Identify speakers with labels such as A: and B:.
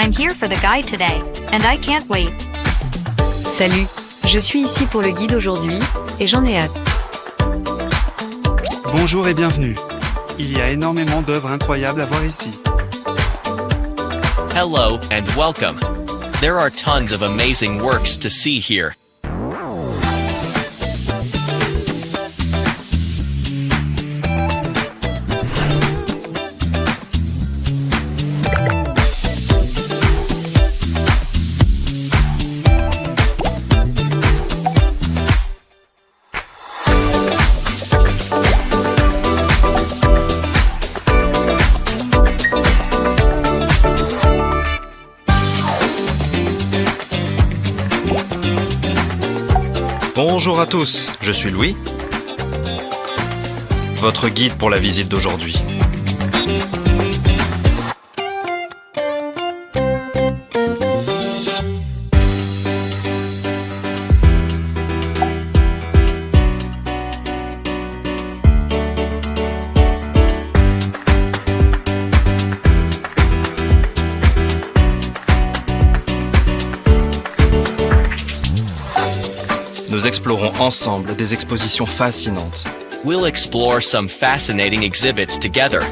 A: I'm here for the guide today, and I can't wait.
B: Salut, je suis ici pour le guide aujourd'hui, et j'en ai hâte.
C: Bonjour et bienvenue. Il y a énormément d'œuvres incroyables à voir ici.
D: Hello and welcome. There are tons of amazing works to see here.
E: Bonjour à tous, je suis Louis, votre guide pour la visite d'aujourd'hui. Nous explorons ensemble des expositions fascinantes.
D: We'll explore some fascinating exhibits together.